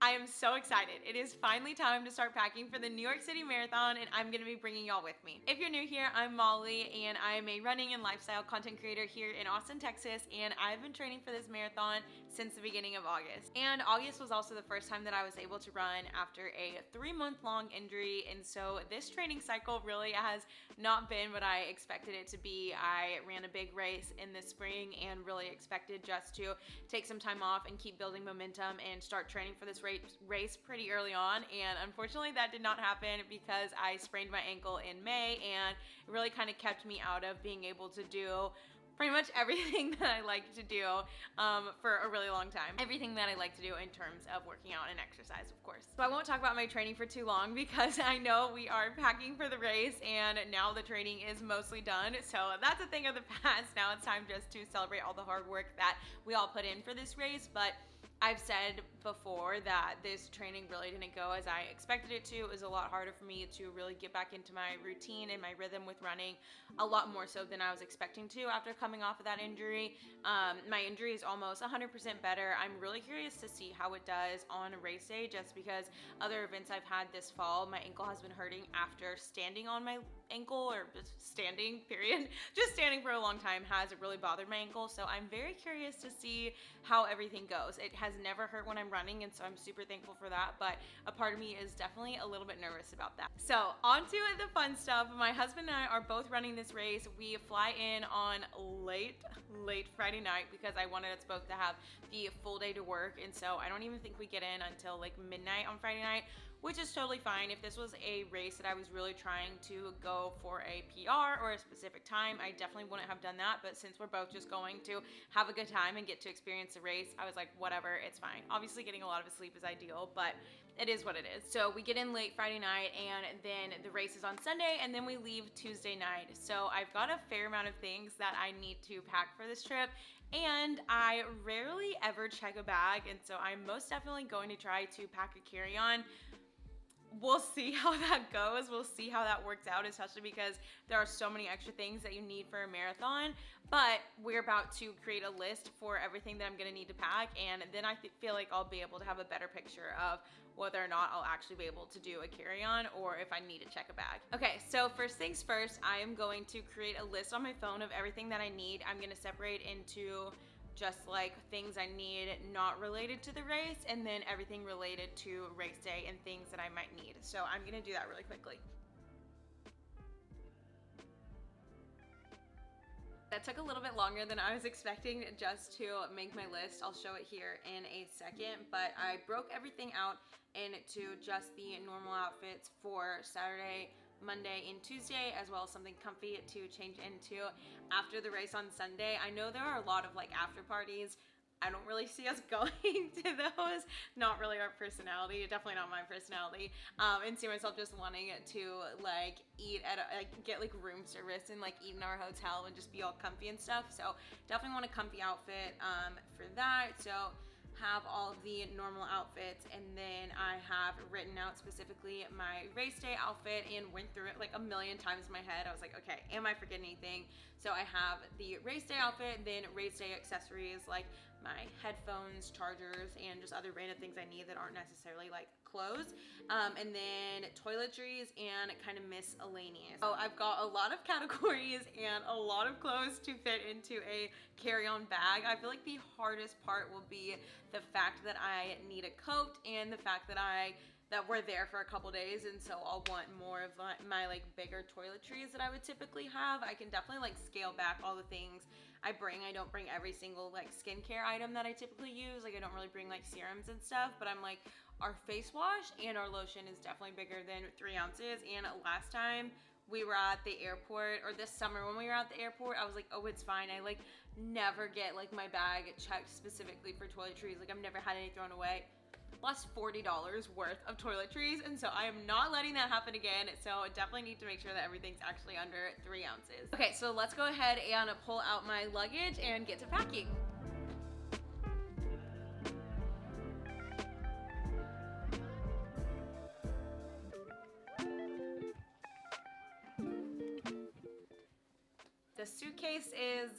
I am so excited. It is finally time to start packing for the New York City Marathon, and I'm gonna be bringing y'all with me. If you're new here, I'm Molly, and I'm a running and lifestyle content creator here in Austin, Texas, and I've been training for this marathon since the beginning of August. And August was also the first time that I was able to run after a 3-month long injury, and so this training cycle really has not been what I expected it to be. I ran a big race in the spring and really expected just to take some time off and keep building momentum and start training for this race pretty early on, and unfortunately that did not happen because I sprained my ankle in May, and it really kind of kept me out of being able to do pretty much everything that I like to do for a really long time. Everything that I like to do in terms of working out and exercise, of course. So I won't talk about my training for too long because I know we are packing for the race and now the training is mostly done. So that's a thing of the past. Now it's time just to celebrate all the hard work that we all put in for this race. But I've said before that this training really didn't go as I expected it to. It was a lot harder for me to really get back into my routine and my rhythm with running, a lot more so than I was expecting to after coming off of that injury. My injury is almost 100% better. I'm really curious to see how it does on race day, just because other events I've had this fall, my ankle has been hurting after standing on my ankle, or just standing, period. Just standing for a long time has really bothered my ankle, so I'm very curious to see how everything goes. It has never hurt when I'm running, and so I'm super thankful for that, but a part of me is definitely a little bit nervous about that. So on to the fun stuff. My husband and I are both running this race. We fly in on late Friday night because I wanted us both to have the full day to work, and so I don't even think we get in until like midnight on Friday night, which is totally fine. If this was a race that I was really trying to go for a PR or a specific time, I definitely wouldn't have done that. But since we're both just going to have a good time and get to experience the race, I was like, whatever, it's fine. Obviously getting a lot of sleep is ideal, but it is what it is. So we get in late Friday night, and then the race is on Sunday, and then we leave Tuesday night. So I've got a fair amount of things that I need to pack for this trip, and I rarely ever check a bag, and so I'm most definitely going to try to pack a carry-on. We'll see how that goes. We'll see how that works out, especially because there are so many extra things that you need for a marathon. But we're about to create a list for everything that I'm gonna need to pack, and then I feel like I'll be able to have a better picture of whether or not I'll actually be able to do a carry-on or if I need to check a bag. Okay, so first things first, I am going to create a list on my phone of everything that I need. I'm gonna separate into just like things I need not related to the race, and then everything related to race day and things that I might need. So I'm gonna do that really quickly. That took a little bit longer than I was expecting just to make my list. I'll show it here in a second, but I broke everything out into just the normal outfits for Saturday, Monday, and Tuesday, as well as something comfy to change into after the race on Sunday. I know there are a lot of like after parties. I don't really see us going to those. Not really our personality, definitely not my personality. And see myself just wanting to like eat at like get like room service and like eat in our hotel and just be all comfy and stuff. So definitely want a comfy outfit for that. So have all of the normal outfits, and then I have written out specifically my race day outfit and went through it like a million times in my head. I was like, okay, am I forgetting anything? So I have the race day outfit, then race day accessories like my headphones, chargers, and just other random things I need that aren't necessarily like clothes, and then toiletries and kind of miscellaneous. So I've got a lot of categories and a lot of clothes to fit into a carry-on bag. I feel like the hardest part will be the fact that I need a coat and the fact that we're there for a couple days, and so I'll want more of my like bigger toiletries that I would typically have. I can definitely like scale back all the things I bring. I don't bring every single like skincare item that I typically use. Like I don't really bring like serums and stuff, but I'm like, our face wash and our lotion is definitely bigger than 3 ounces. And last time we were at the airport, or this summer when we were at the airport, I was like, oh, it's fine. I like never get like my bag checked specifically for toiletries. Like I've never had any thrown away. Lost $40 worth of toiletries, and so I am not letting that happen again. So definitely need to make sure that everything's actually under 3 ounces. Okay, so let's go ahead and pull out my luggage and get to packing. The suitcase is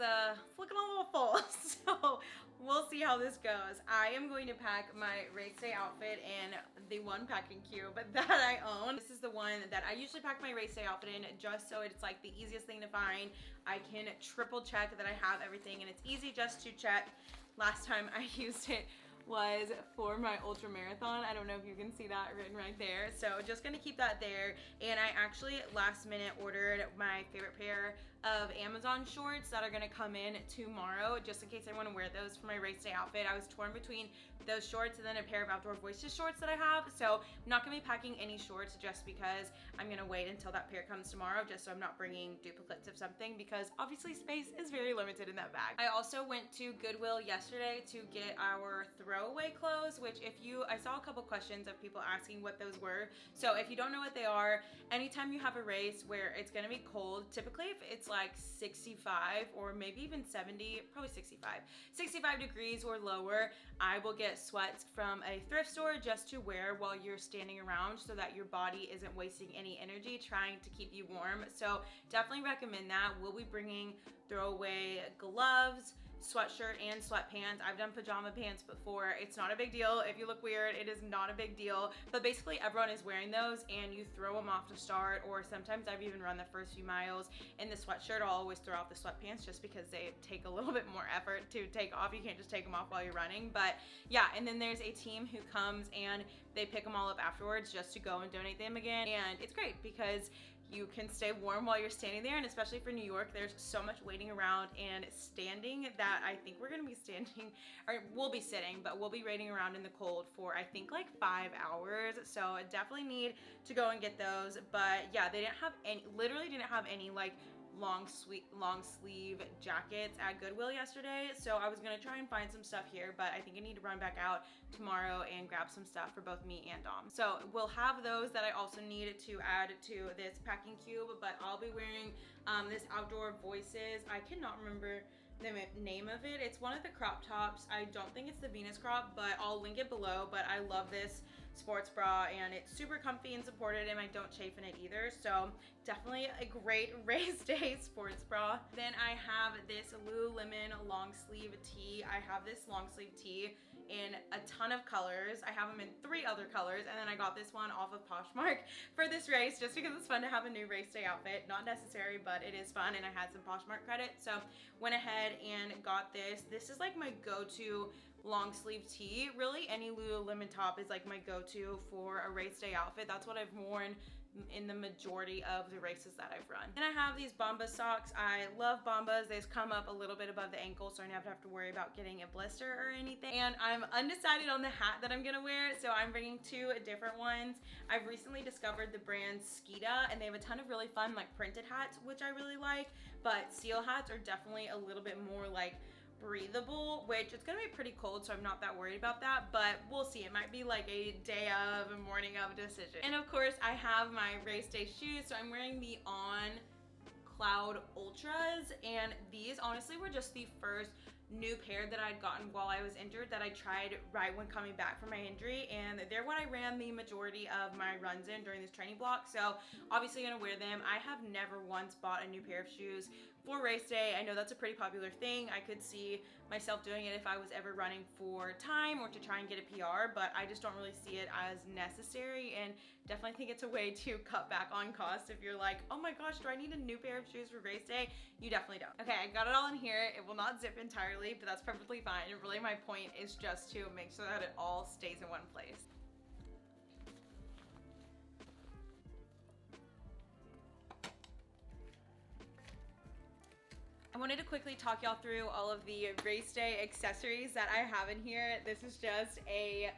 looking a little full, so we'll see how this goes. I am going to pack my race day outfit in the one packing cube that I own. This is the one that I usually pack my race day outfit in, just so it's like the easiest thing to find. I can triple check that I have everything, and it's easy just to check. Last time I used it was for my ultra marathon. I don't know if you can see that written right there. So just gonna keep that there. And I actually last minute ordered my favorite pair of Amazon shorts that are gonna come in tomorrow, just in case I want to wear those for my race day outfit. I was torn between those shorts and then a pair of Outdoor Voices shorts that I have, so I'm not gonna be packing any shorts just because I'm gonna wait until that pair comes tomorrow, just so I'm not bringing duplicates of something, because obviously space is very limited in that bag. I also went to Goodwill yesterday to get our throwaway clothes, which I saw a couple questions of people asking what those were. So if you don't know what they are, anytime you have a race where it's gonna be cold, typically if it's like 65 or maybe even 70, probably 65 degrees or lower, I will get sweats from a thrift store just to wear while you're standing around, so that your body isn't wasting any energy trying to keep you warm. So definitely recommend that. We'll be bringing throwaway gloves, sweatshirt, and sweatpants. I've done pajama pants before. It's not a big deal. If you look weird, it is not a big deal. But basically everyone is wearing those, and you throw them off to start, or sometimes I've even run the first few miles in the sweatshirt. I'll always throw off the sweatpants just because they take a little bit more effort to take off. You can't just take them off while you're running. But yeah, and then there's a team who comes and they pick them all up afterwards just to go and donate them again. And it's great because you can stay warm while you're standing there, and especially for New York, there's so much waiting around and standing that I think we're gonna be standing, or we'll be sitting, but we'll be waiting around in the cold for I think like 5 hours. So I definitely need to go and get those. But yeah, they didn't have any, literally didn't have any like long sleeve jackets at Goodwill yesterday, so I was gonna try and find some stuff here, but I think I need to run back out tomorrow and grab some stuff for both me and Dom. So we'll have those that I also need to add to this packing cube, but I'll be wearing this Outdoor Voices, I cannot remember the name of it. It's one of the crop tops. I don't think it's the Venus crop, but I'll link it below. But I love this sports bra, and it's super comfy and supported, and I don't chafe in it either. So definitely a great race day sports bra. Then I have this Lululemon long sleeve tee. I have this long sleeve tee in a ton of colors. I have them in 3 other colors, and then I got this one off of Poshmark for this race just because it's fun to have a new race day outfit. Not necessary, but it is fun, and I had some Poshmark credit, so went ahead and got this. This is like my go-to long sleeve tee. Really, any Lululemon top is like my go-to for a race day outfit. That's what I've worn in the majority of the races that I've run. And I have these Bombas socks. I love Bombas. They just come up a little bit above the ankle, so I never have to worry about getting a blister or anything. And I'm undecided on the hat that I'm gonna wear, so I'm bringing 2 different ones. I've recently discovered the brand Skita, and they have a ton of really fun like printed hats, which I really like, but seal hats are definitely a little bit more like breathable, which it's gonna be pretty cold, so I'm not that worried about that, but we'll see. It might be like a day of, a morning of decision. And of course I have my race day shoes, so I'm wearing the On Cloud Ultras, and these honestly were just the first new pair that I'd gotten while I was injured that I tried right when coming back from my injury, and they're what I ran the majority of my runs in during this training block, so obviously gonna wear them. I have never once bought a new pair of shoes for race day. I know that's a pretty popular thing. I could see myself doing it if I was ever running for time or to try and get a PR, but I just don't really see it as necessary, and definitely think it's a way to cut back on cost. If you're like, oh my gosh, do I need a new pair of shoes for race day? You definitely don't. Okay, I got it all in here. It will not zip entirely, but that's perfectly fine. And really my point is just to make sure that it all stays in one place. I wanted to quickly talk y'all through all of the race day accessories that I have in here. This is just a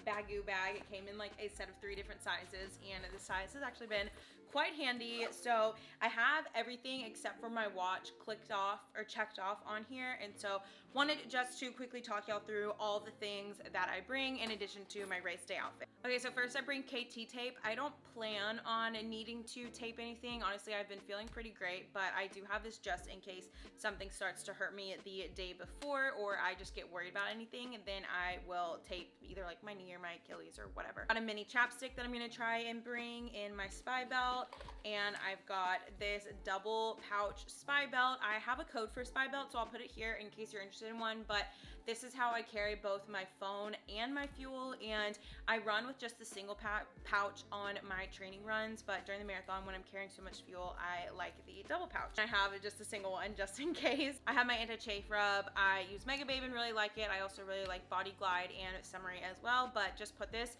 bagoo bag. It came in like a set of 3 different sizes, and the size has actually been quite handy. So I have everything except for my watch clicked off or checked off on here, and so wanted just to quickly talk y'all through all the things that I bring in addition to my race day outfit. Okay, so first I bring KT tape. I don't plan on needing to tape anything. Honestly, I've been feeling pretty great, but I do have this just in case something starts to hurt me the day before, or I just get worried about anything, and then I will tape either like my knee or my Achilles or whatever. Got a mini chapstick that I'm gonna try and bring in my spy belt, and I've got this double pouch spy belt. I have a code for spy belt, so I'll put it here in case you're interested in one, but this is how I carry both my phone and my fuel, and I run with just the single pouch on my training runs, but during the marathon when I'm carrying so much fuel, I like the double pouch. I have just a single one just in case. I have my anti-chafe rub. I use Mega Babe and really like it. I also really like Body Glide and Summary as well, but just put this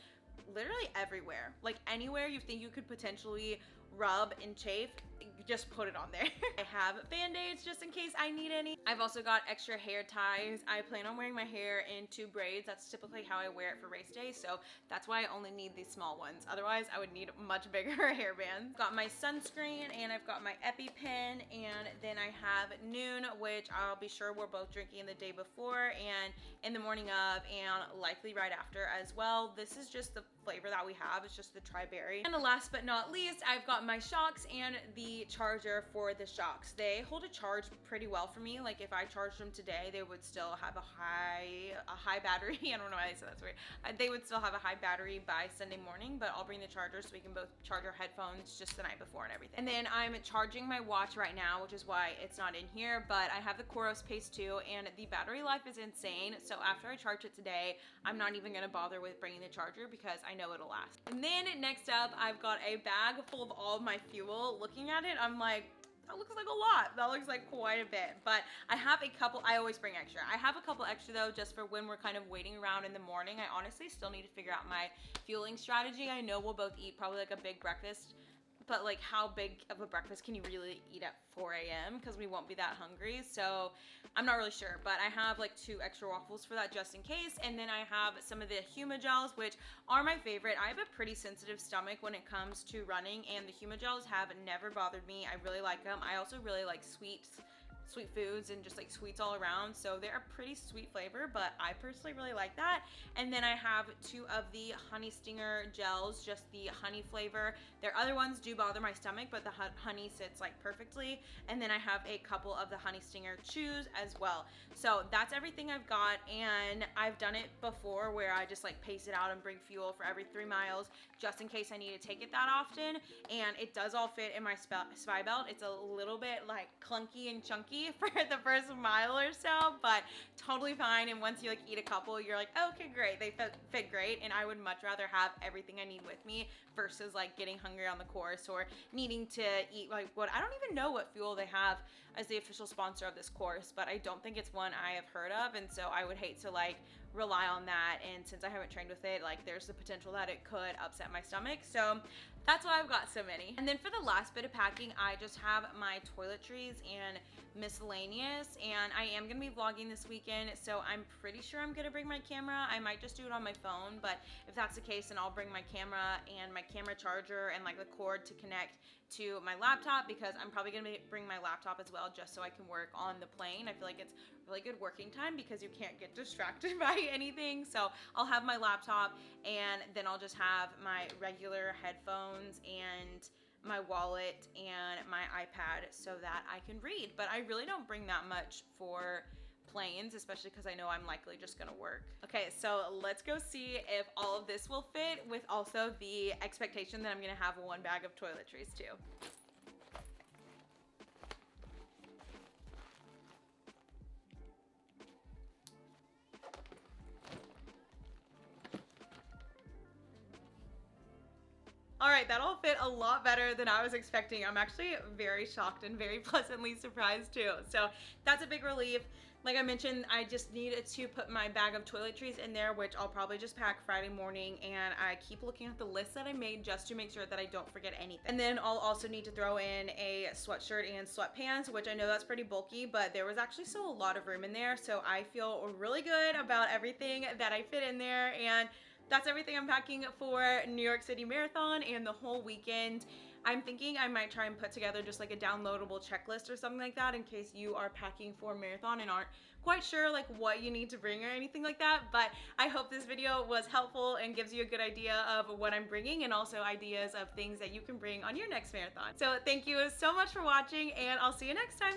literally everywhere. Like anywhere you think you could potentially rub and chafe, just put it on there. I have band-aids just in case I need any. I've also got extra hair ties. I plan on wearing my hair in 2 braids. That's typically how I wear it for race day, so that's why I only need these small ones. Otherwise, I would need much bigger hairbands. Got my sunscreen, and I've got my EpiPen, and then I have Noon, which I'll be sure we're both drinking the day before and in the morning of, and likely right after as well. This is just the flavor that we have. It's just the tri-berry. And last but not least, I've got my shocks and the charger for the shocks. They hold a charge pretty well for me. Like if I charged them today, they would still have a high battery. I don't know why I said that's weird. They would still have a high battery by Sunday morning, but I'll bring the charger so we can both charge our headphones just the night before and everything. And then I'm charging my watch right now, which is why it's not in here, but I have the Coros Pace 2 and the battery life is insane. So after I charge it today, I'm not even gonna bother with bringing the charger because I know it'll last. And then next up, I've got a bag full of all of my fuel. Looking at it, I'm like, that looks like a lot. That looks like quite a bit, but I have a couple. I always bring extra. I have a couple extra though, just for when we're kind of waiting around in the morning. I honestly still need to figure out my fueling strategy. I know we'll both eat probably like a big breakfast, but like how big of a breakfast can you really eat at 4 a.m. because we won't be that hungry. So I'm not really sure, but I have like 2 extra waffles for that just in case. And then I have some of the Humagels, which are my favorite. I have a pretty sensitive stomach when it comes to running, and the Humagels have never bothered me. I really like them. I also really like sweet foods and just like sweets all around, so they're a pretty sweet flavor, but I personally really like that. And then I have 2 of the Honey Stinger gels, just the honey flavor. Their other ones do bother my stomach, but the honey sits like perfectly. And then I have a couple of the Honey Stinger chews as well. So that's everything I've got, and I've done it before where I just like pace it out and bring fuel for every 3 miles just in case I need to take it that often, and it does all fit in my spy belt. It's a little bit like clunky and chunky for the first mile or so, but totally fine. And once you like eat a couple, you're like, okay, great, they fit great. And I would much rather have everything I need with me versus like getting hungry on the course or needing to eat like what I don't even know what fuel they have as the official sponsor of this course, but I don't think it's one I have heard of, and so I would hate to like rely on that, and since I haven't trained with it, like there's the potential that it could upset my stomach. So that's why I've got so many. And then for the last bit of packing, I just have my toiletries and miscellaneous, and I am gonna be vlogging this weekend, so I'm pretty sure I'm gonna bring my camera. I might just do it on my phone, but if that's the case, then I'll bring my camera and my camera charger and like the cord to connect to my laptop, because I'm probably gonna bring my laptop as well just so I can work on the plane. I feel like it's really good working time because you can't get distracted by anything. So I'll have my laptop, and then I'll just have my regular headphones and my wallet and my iPad so that I can read. But I really don't bring that much for planes, especially because I know I'm likely just gonna work. Okay, so let's go see if all of this will fit, with also the expectation that I'm gonna have 1 bag of toiletries too. All right, that all fit a lot better than I was expecting. I'm actually very shocked and very pleasantly surprised too. So that's a big relief. Like I mentioned, I just needed to put my bag of toiletries in there, which I'll probably just pack Friday morning, and I keep looking at the list that I made just to make sure that I don't forget anything. And then I'll also need to throw in a sweatshirt and sweatpants, which I know that's pretty bulky, but there was actually still a lot of room in there, so I feel really good about everything that I fit in there. And that's everything I'm packing for New York City Marathon and the whole weekend. I'm thinking I might try and put together just like a downloadable checklist or something like that in case you are packing for marathon and aren't quite sure like what you need to bring or anything like that. But I hope this video was helpful and gives you a good idea of what I'm bringing, and also ideas of things that you can bring on your next marathon. So thank you so much for watching, and I'll see you next time.